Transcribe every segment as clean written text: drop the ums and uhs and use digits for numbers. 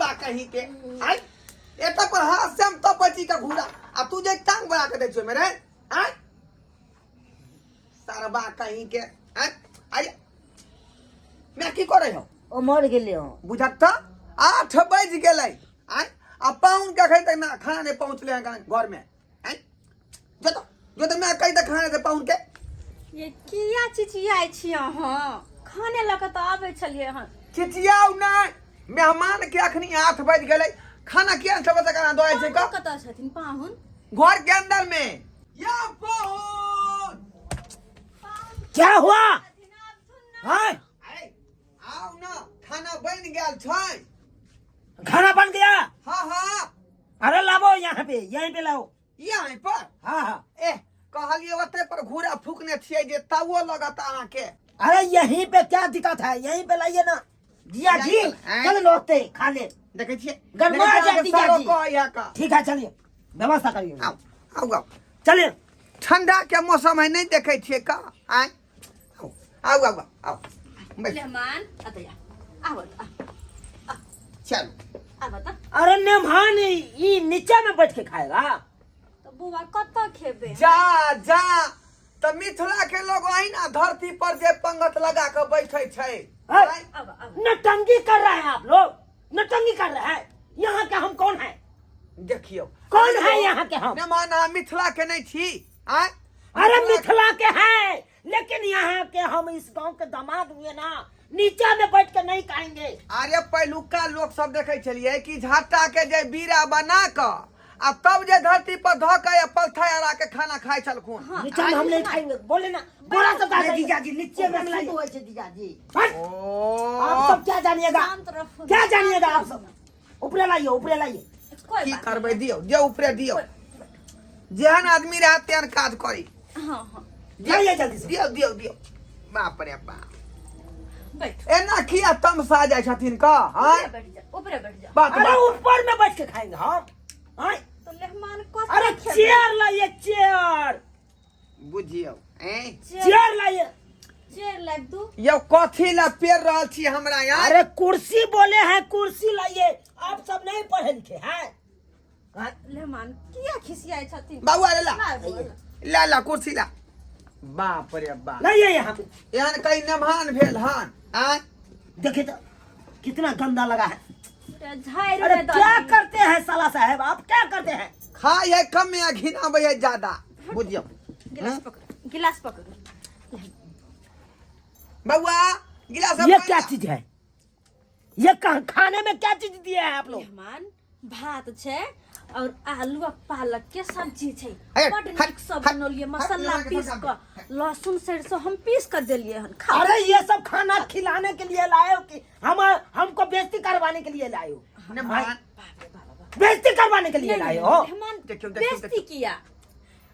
बा कहीं के आई एता पर हाथ से हम तो पची का घूरा आ तू जे टांग बना के दे छो मेरे आई सरबा कहीं के आई मैं की करे हो ओ मर गेले हो बुझत 8 बज गेलै आई आ पाउन के खैते ना खाना नहीं पहुंचले हैं घर में आई जो तो मैं कही त खाने से पाउन के ये किया चिचियाई छी अहाँ खाने लग त आबै छलिए हन चिचियाउ ना मेहमान के अखनी 8 बज गेलै खाना किया सब तक दो छै का कत छथिन पाहुन घर के अंदर में या पाहुन क्या हुआ हां आओ ना खाना बन गेल छै खाना बन गया हां अरे लाओ यहाँ पे यहीं पे लाओ यहाँ पर हाँ कहलिए ओते पर घूरा फूकने छिए जे तावो लगत अहाँ के अरे यहीं पे क्या दिक्कत है यहीं पे लाइए ना जिया जी चल लोते खा ले देखे छिए गरमा जाती सारो जी को या का ठीक है चलिए व्यवस्था करिए आओ चलिए ठंडा के मौसम है नहीं देखे छिए का आए आओ मेहमान अतया आवत चल आवत अरे मेहमान ये नीचे में बैठ के खाएगा तो बुआ कत खेबे जा तो मिथिला के लोग आई ना धरती पर जे पंगत लगा के बैठे छै नटंगी कर रहे हैं आप लोग नटंगी कर रहे हैं यहाँ के हम कौन है देखियो कौन है यहाँ के हम मेहमान हम मिथिला के नहीं छी आए अरे मिथिला के हैं लेकिन यहाँ के हम इस गांव के दामाद हुए ना नीचा में बैठ के नहीं खाएंगे अरे पहलुका लोग सब देखे चलिए कि झाटा के जे बीरा बना क आ तब जे धरती पर ध के पलथा अड़ा के खाना खाए छलखुन नीचा में हम नहीं खाएंगे बोले ना बोला तो जीजा जी नीचे में लाइए हुए थे जीजा जी आप सब क्या जानिएगा क्या जानिएगा आप सब ऊपर लाइए की करबे दियो जे ऊपर दियो जेहन आदमी रहे तेहन काज करी हां जाइए जल्दी से दियो बाप रे बाप बैठ एना किया तमसा जाय छथिन का हां ऊपर बैठ जा बात अरे ऊपर में बैठ के खाएंगे हम हां तो मेहमान को अरे चेयर लाइए चेयर बुझियो चेयर लाइए चेयर लग दू यो कथी ला पेर रहल छी हमरा यार अरे कुर्सी बोले हैं कुर्सी लाइए आप सब नहीं पढ़े लिखे हैं मेहमान किया खिसियाई छथिन बाबू ला ला कुर्सी ला बाप रे बाप लाइए यहाँ पे यान कई नमहान भेल हन आ देखिए तो कितना गंदा लगा है झाड़ अरे क्या करते हैं साला साहब आप क्या करते हैं खाई है कम या घिना बे ज्यादा बुझियो गिलास पकड़ बउआ गिलास ये क्या चीज है ये खाने में क्या चीज दिए हैं आप लोग मेहमान भात छे और आलू और पालक के सब्जी छे अरे, बड़ नीक सब बनलिए मसाला पीस क लहसुन सरसों हम पीस कर देलिए हन खा अरे ये सब खाना खिलाने के लिए लाए हो कि हमको बेइज्जती करवाने के लिए लाए हो नमहान बेइज्जती करवाने के लिए लाए हो मेहमान देखियो, बेइज्जती किया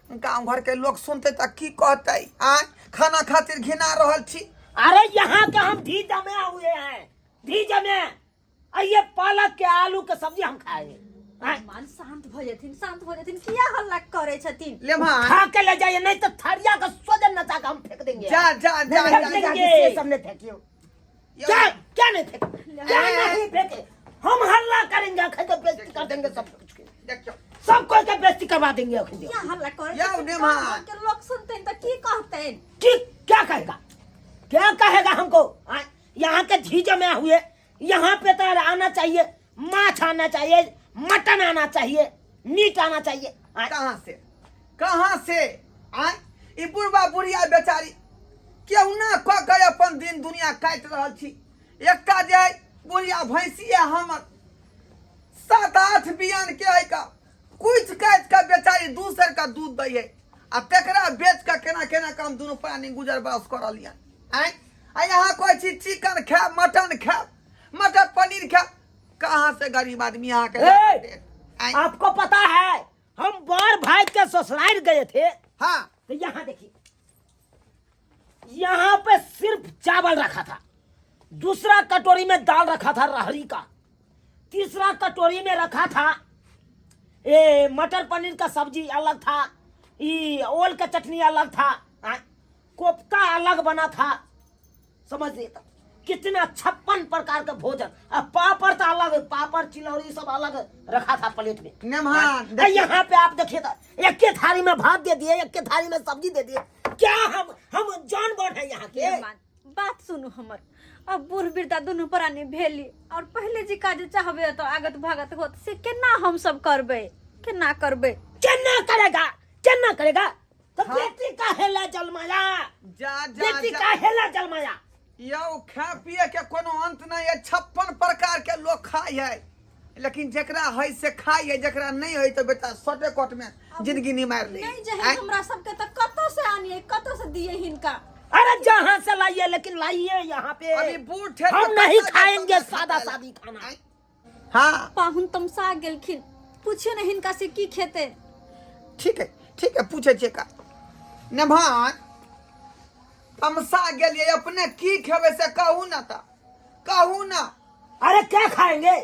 गांव घर के लोग सुनते त की कहते आ खाना खातिर घिना रहल छी अरे यहाँ के हम धी जमे हुए हैं धी जमे ये पालक के आलू के सब्जी हम खाए मेहमान शांत हो जथिन किया हल्ला करे छथिन ले भाई खा के ले जाइए नहीं तो थरिया का सोजन नचा के हम फेंक देंगे जा फेंक देंगे सबने फेंकियो क्या नहीं फेंके क्या नहीं फेंके हम हल्ला करेंगे अखन तो बेइज्जती कर देंगे सब कुछ के देखियो सबको के बेइज्जती करवा देंगे अखन क्या हल्ला करे या छथिन? मेहमान। गाँव के लोग सुनते हैं तो की कहते हैं कि क्या कहेगा हमको यहाँ के झीज में हुए यहाँ पे तो आना चाहिए माछ आना चाहिए मटन आना चाहिए मीट आना चाहिए कहाँ से आय ई बुढ़बा बुढ़िया बेचारी केहू ना क के अपन दिन दुनिया काट रहल छी एकटा जे बुढ़िया भैंसिया हमर 7-8 बियान के है का कुछ काट के बेचारी 2 सेर का दूध दै है आ तेकरा बेच के केना काम दोनों प्राणी गुजर बस कर लिया आय आ यहाँ कोई चीज चिकन खाए मटन पनीर खाए कहाँ से गरीब आदमी यहाँ के आपको पता है हम बार भाई के ससुराल गए थे हाँ तो यहाँ देखिए यहाँ पे सिर्फ चावल रखा था दूसरा कटोरी में दाल रखा था रहरी का तीसरा कटोरी में रखा था ये मटर पनीर का सब्जी अलग था ये ओल का चटनी अलग था कोफ्ता अलग बना था समझ लिया कितना 56 प्रकार का भोजन अब पापड़ तो अलग, पापड़ चिलौरी सब अलग रखा था प्लेट में। नेमान यहाँ पे आप देखिए तो एक के थाली में भात दे दिए, एक के थाली में सब्जी दे दिए। क्या हम जानवर है यहाँ के? बात सुनू हमर, अब बूढ़ वृद्धा दोनों प्राणी भेली और पहले जी का जे चाहबे तो आगत भागत होत से केना हम सब करबे, केना करबे? केना करेगा, केना करेगा? तो हाँ। बेटी का हेला जलमाया, जा बेटी का हेला जलमाया। यो खा पिए के कोनो अंत नहीं है। 56 प्रकार के लोग खाई है, लेकिन जकरा है से खाई है, जकरा नहीं है तो बेटा सटे कोट में जिंदगी नहीं मार ली। नहीं जे है हमरा सबके तो कतो से आनिए, कतो से दिए हिनका। अरे जहाँ से लाइए, लेकिन लाइए यहाँ पे। अभी बूढ़ ठेठ हम के नहीं पता खाएंगे चलता सादा चला। सादी खाना। हाँ पाहुन तमसा गेलखिन, पूछियो न हिनका से की खेते। ठीक है पूछे छे का नेमान तमसा गेलिए, अपने की खेबे से कहू ना, ता कहू ना। अरे क्या खाएंगे?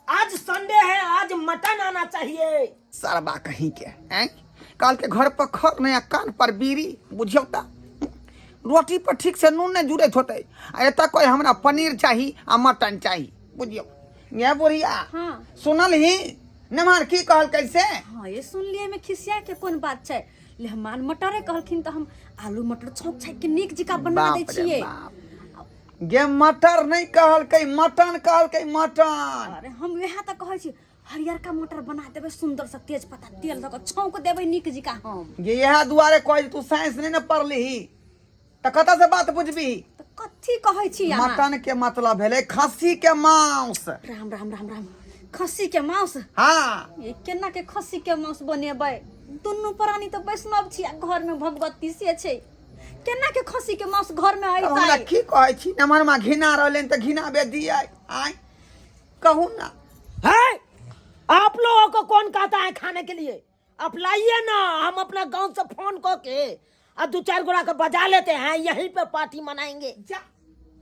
आज संडे है, आज मटन आना चाहिए। सरबा कहीं के हैं, काल के घर पर खर नया कान पर बीड़ी बुझियो ता रोटी पर ठीक से नून नहीं जुड़े होते। एता कोई हमरा पनीर चाहिए आ मटन चाहिए, बुझियो ये बुढ़िया। हाँ सुनल ही नेमान की कहल कैसे? हाँ ये सुन लिए में खिसिया के कौन बात छै। लेहमान मटरे कहलखिन तो हम आलू मटर छौक छै के नीक जिका बना दै छियै। गे मटर नहीं कहल कई, मटन कहल कई, मटन। अरे हम वह तो कहै छी हरियर का मटर बना देबे, सुंदर से तेज पत्ता तेल दऽ के छौंक देबे नीक जिका। हम ये यह दुआरे कहै तू साइंस नहीं न पढ़ली त कतऽ से बात बुझबी? तो कथी कहै छी अहाँ? मटन के मतलब भेलै खस्सी के मांस। राम राम राम राम, खस्सी के मांस? हाँ ये केना के खस्सी के मांस बनेबै? दुनू प्राणी तो वैष्णव छी, घर में भगवती से छै, केना के खस्सी के मांस घर में हमरा आइतै? की कहै छी नमन में घिना रहले त घिना बे दियै आय कहू ना। है आप लोगों को कौन कहता है खाने के लिए? आप लाइए ना, हम अपना गांव से फोन करके और 2-4 गोरा को बजा लेते हैं, यहीं पे पार्टी मनाएंगे। जा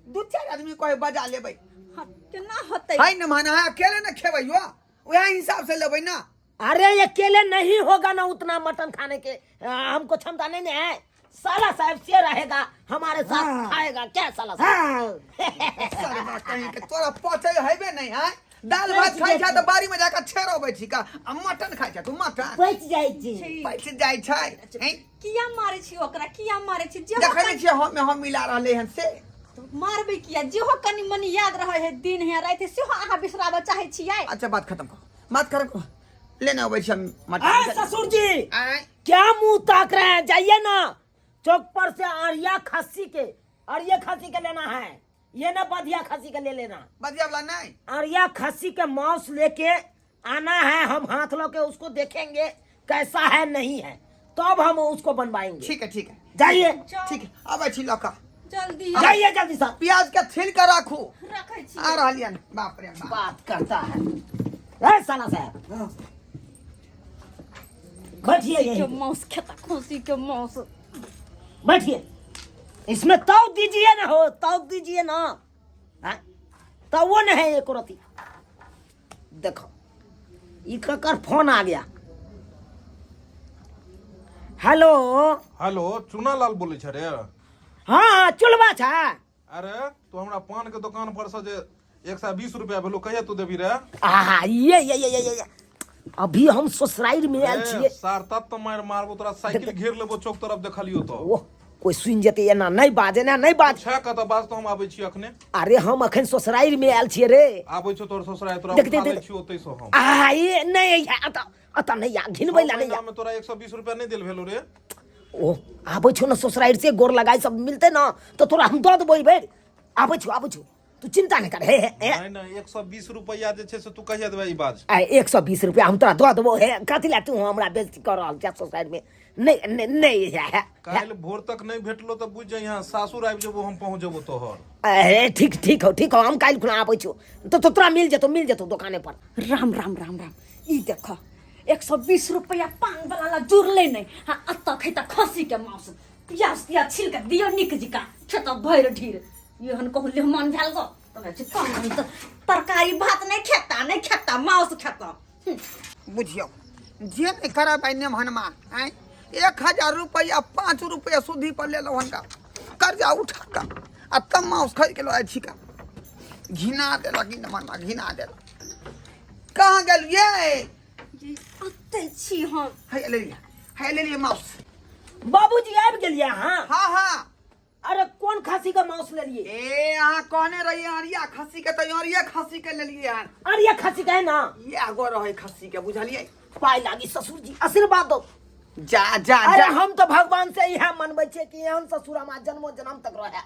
2-4 आदमी कोई बजा लेबै। हाँ, केना होतै? हाय न माना है अकेले न खेबै यो, वह हिसाब से लेबै ना। अरे ये अकेले नहीं होगा ना उतना मटन खाने के, हमको क्षमता नहीं है। साला साहब से रहेगा हमारे साथ। हाँ। खाएगा क्या साला साहब? सरबा कहीं के तोरा पचे हेबे नहीं है। दाल भात खाइ छ त बारी में जाकर छेरो बैठी का, आ मटन खाइ छ तू मटन बच जाए जी। पैस जाइ छै हैं? किया मारे छी ओकरा, किया मारे छी? जे देखै नहि छियै हम मिला रहले हन से। तो मारबे किया? जेहो कनी मनी याद रहे है दिन है रात है, सेहो अहाँ बिसराबे चाहे छियै? अच्छा बात खत्म कर, बात कर लेने अबै छी हम आ, मटन। ससुर जी आय क्या मुंह ताक रहे हैं? जाइए ना चौक पर से आरिया खस्सी के, आरिया खस्सी के लेना है, ये ना बधिया खस्सी के ले लेना। बदिया वाला नहीं। आरिया खस्सी के मांस लेके आना है, हम हाथ लो के उसको देखेंगे कैसा है नहीं है, तब हम उसको बनवाएंगे। ठीक है जाइए ठीक है अबै छी लका। जल्दी जाइए जल्दी साहब। प्याज के छील के राखू। रखै छी। आ रहलियन बाप रे बाप। बात करता है ए साला साहब, बैठिए के यहीं, मांस खाता, खस्सी के मांस। बैठिए। इसमें तव दीजिए ना, हो तव दीजिए ना। तव वो नहीं है एक रोटी। देखो इकर फोन आ गया। हेलो हेलो चुनालाल बोले छ रे? हाँ चुलबा छा। अरे तू हमरा पान के दुकान पर से जे 120 रुपया भेलो कहिया तू देबी रे? ये अभी हम ससुराल में आयल छिए। सार तब तो मार मारबो, तोरा साइकिल घेर लेबो चौक तरफ देखलियो तो। ओह कोई सुन जेते एना नहीं बाजे ना, नहीं बाज। छा कत बाज तो हम आबै छी अखने। अरे हम अखन ससुराल में आयल छिए रे। आबै छौ तोर ससुराल, तोरा देख, उठा देख, लै देख। छी ओतै से हम। ये नहीं अता नहीं या घिनबै ला नहीं या। में तोरा 120 रुपया नहीं देल भेलो रे? ओ आबै छौ ना ससुराल से, गोर लगाई सब मिलते ना तो तोरा हम दऽ देबै बेर। आबै छौ तू चिंता नहीं कर। हे नहीं 120 रुपया जे छै से तू कहिया देबे ई बाज? 120 रुपया हम तोरा दऽ देबो। हे कथि ला तू हमरा बेइज्जती कर रहल छ ससुराल में? नहीं है। काल भोर तक नहीं भेटलो तो बुझ जा यहाँ सासुर आबि जेबो, हम पहुंच जेबो तोहर। अरे ठीक हो हम काल्हि खुना आबै छौ तो तोरा मिल जेतौ दुकाने पर। राम राम राम राम, ई देख 120 रुपया पान वाला जुड़ले नहीं। हाँ अत्ता खैता खस्सी के मांस, प्याज तियाज छील के दियो निक जिका, खेता भैर ढीर। यहन कहू लेहमान भेल गो तबे छै कम तो तरकारी भात नहीं खाता मांस खाता। बुझियो जे नहीं करब आई नेमहनमा आय 1000 रुपया 5 रुपया सुधी पर ले लो हनका कर्जा उठा का, आ तब मांस खरीद के लो आई छिका। घिना देलक घिना देलक। कहाँ गेलियै? जी ओते छी हम। है ले लिए माउस। बाबूजी आबि गेलियै हाँ। हाँ हाँ। अरे कौन खस्सी का मांस ले लिए? ए अहाँ कहने रहिए अरिया खस्सी के, तो अरिया खस्सी के ले लिए हन। अरे ये खस्सी का है ना, ये आगो रहे खस्सी के, बुझलिए? पाई लागी ससुर जी, आशीर्वाद दो। जा जा अरे जा। हम तो भगवान से यह मनबै छे कि एहन ससुर हमारा जन्मो जन्म तक रहे,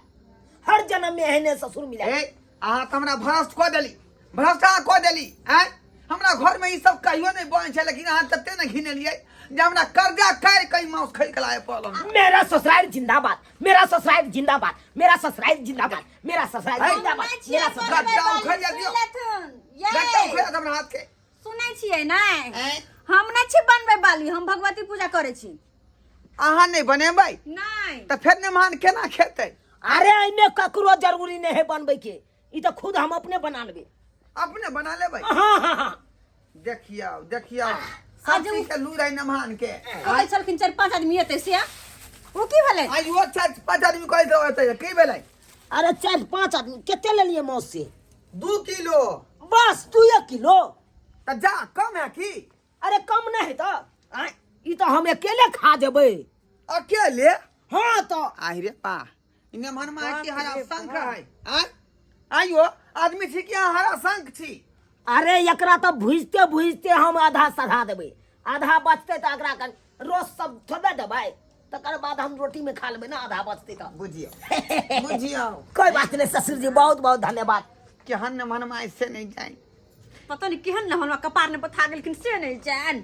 हर जन्म में एहने ससुर मिले। ए अहाँ तो हमरा भ्रष्ट कऽ देली, भ्रष्ट अहाँ कऽ देली। हैं हमरा घर में ई सब कहियो नहीं बन छै, लेकिन अहाँ तते न घिनेलियै जे हमरा कर्जा कर कई माउस खै के लाए पड़ल। मेरा ससुराल जिंदाबाद, मेरा ससुराल जिंदाबाद, मेरा ससुराल जिंदाबाद, मेरा ससुराल जिंदाबाद, मेरा ससुराल। गट्टा उखड़ जा दियो, गट्टा उखड़ जा हमरा हाथ के। सुनै छियै नै, हम नै छी बनबै बाली, हम भगवती पूजा करै छी। अहाँ नहीं बनेबै नै तो फिर मेहमान केना खेतै? अरे एमे ककरो जरूरी नहीं है बनबै के, ई तो खुद हम अपने बना लेबे। अपने बना लेबै? हाँ हाँ हाँ। देखियो देखियो सब चीज के लूर है मेहमान के। कहै छलखिन 4-5 आदमी एतै से ओ की भेलै? आई वो 4-5 आदमी कहै रहतै की भेलै? अरे 4-5 आदमी केते ले लिए मौस से? 2 किलो। बस 2 किलो? तो जा कम है की? अरे कम नहीं तो ई तो हम अकेले खा जेबै। अकेले? हाँ तो आई रे पा इने मन में की हरा शंख है। आइयो आदमी छी कि हरा शंख छी? अरे एकरा तो भुजते भुजते हम आधा सधा देबै, आधा बचते तो एकरा कन रोज सब थोड़े देबै, तकर बाद हम रोटी में खा लेबै ना, आधा बचते तो। बुझियो बुझियो। कोई बात नहीं ससुर जी, बहुत बहुत धन्यवाद। केहन मन में ऐसे नहीं जाए। पता नहीं केहन न हमरा कपार ने बथा गेलखिन से नहीं जान।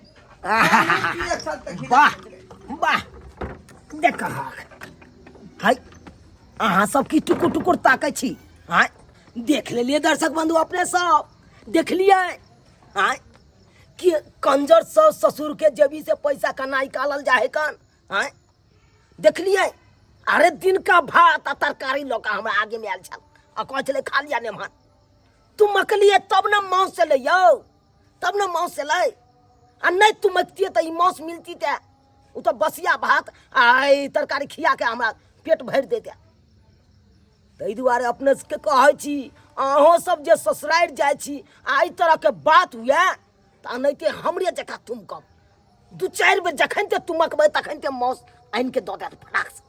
वाह वाह देख हाय अहाँ सब की टुकुर टुकुर ताकै छी। हाँ देख लेलिए दर्शक बंधु, अपने सब देख लिए हाँ कि कंजर सब ससुर के जेबी से पैसा कना निकालल जाए कन। हाँ देख लिए। अरे दिन का भात आ तरकारी लौका हमरा आगे में आयल छल आ कहै छलै खा लिया नेमान, तुम मकलिए तब न मांस से ले यौ, तब न मांस से ले, आ नहीं तुम मकतिए तो ई मांस मिलती ते उ तो बसिया भात आ तरकारी खिया के हमरा पेट भर देते। ताहि दुआरे अपने के कहै छी अहों सब जे ससुरारि जाय छी आ ई तरह के बात हुए तो नहीं हमरे जका तुम कब 2-4 बेर जखन ते तुमकबै तखन ते मांस आनि के दऽ देत फटाक से।